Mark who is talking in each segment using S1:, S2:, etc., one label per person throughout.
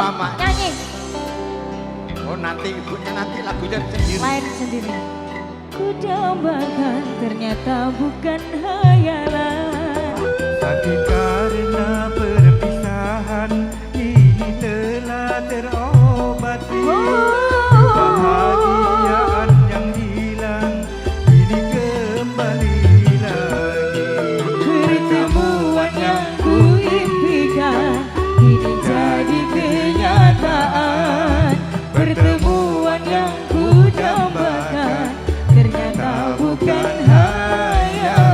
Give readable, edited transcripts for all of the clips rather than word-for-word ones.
S1: Mak.
S2: Nyanyi.
S1: Oh nanti ibunya nanti lagunya sendiri.
S2: Main sendiri. Ku dambakan ternyata bukan hayalan.
S3: Sakit karena perpisahan ini telah terobati. Kebahagiaan yang hilang ini kembali lagi.
S2: Pertemuan yang ku impikan ini jadi kenyataan. Pertemuan yang ku dambakan ternyata bukan hayalan.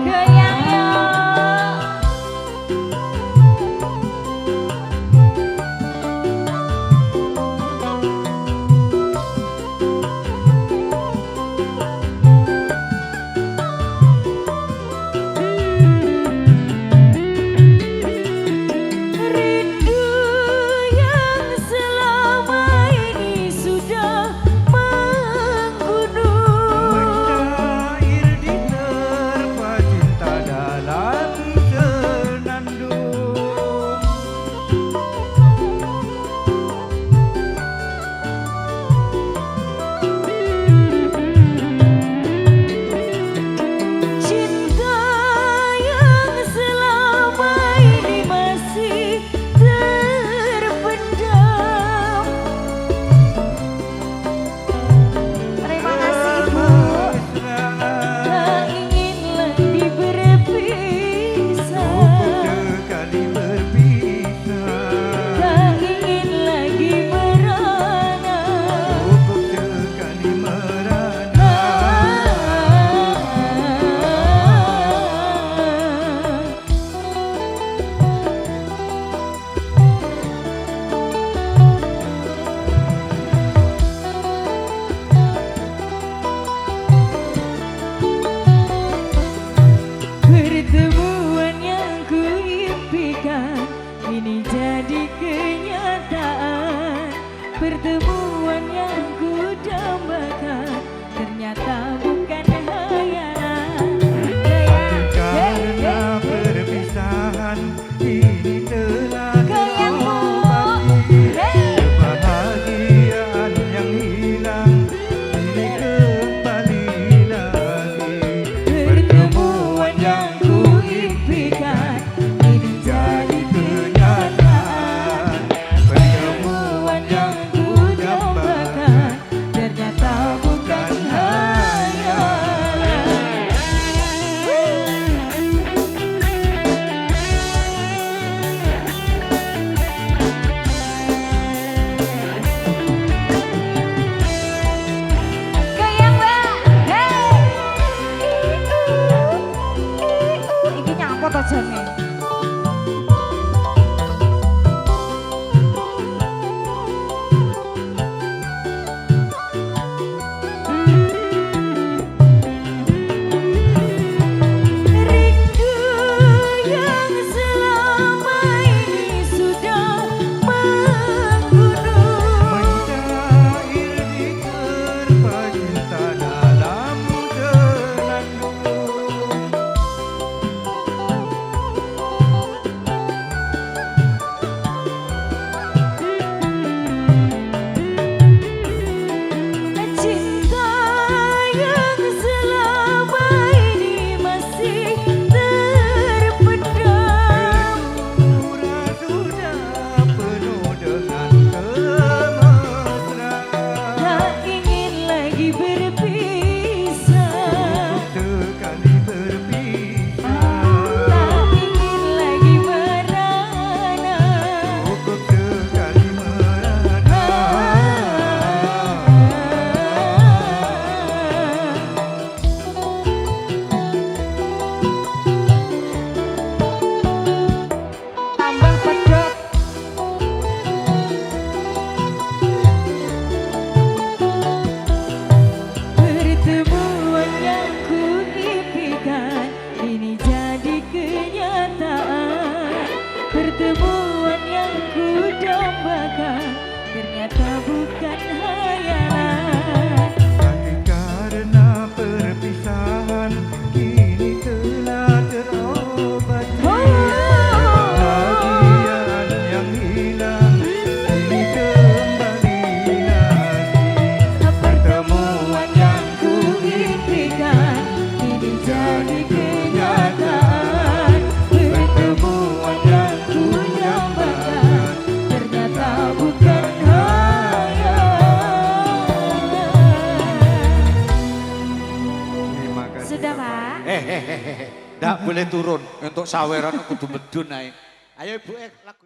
S2: Goyang yo. Rindu yang selama ini sudah menggunung.
S3: Mencair di terpa cinta dalam senandung.
S2: Cinta yang selama ini masih terpendam. Terima kasih Ibu. Tak ingin lagi berpisah.
S3: Sekali berpisah,
S2: Tak ingin lagi merana.
S3: cukup sekali merana.
S2: Pertemuan yang ku impikan ini jadi kenyataan. Pertemuan yang ku dambakan ternyata bukan hayalan.
S3: Karena perpisahan ini telah
S2: Goyang, Bu.
S3: terobati.
S2: Hey.
S3: Kebahagiaan yang hilang ini kembali lagi.
S2: Pertemuan yang ku impikan ini jadi kenyataan. Pertemuan yang ku dambakan ternyata bukan hayalan. Goyang, Mbak. Hey. Iki nyapa to jane? Rindu yang selama ini sudah menggunung.
S3: Mencair di terpa cinta dalam senandung.
S2: Cinta yang selama ini masih terpendam.
S3: Pura sudah penuh dengan kemesraan.
S2: Tak ingin lagi berpisah.
S3: Sekali berpisah,
S2: Tak ingin lagi merana.
S3: cukup sekali merana.
S2: Tambah pedot. Pertemuan yang ku impikan ini jadi kenyataan. Pertemuan yang ku dambakan ternyata bukan hayalan.
S3: Tapi karena perpisahan kini telah terobati. Kebahagiaan yang hilang kini kembali lagi.
S2: Pertemuan yang kuimpikan kini jadi kenyataan. Pertemuan yang kudambakan ternyata bukan hayalan.
S3: Terima kasih.
S2: Sudah, Pak?
S1: Ndak boleh turun untuk saweran kudu medun ae. Ayo Ibu lagu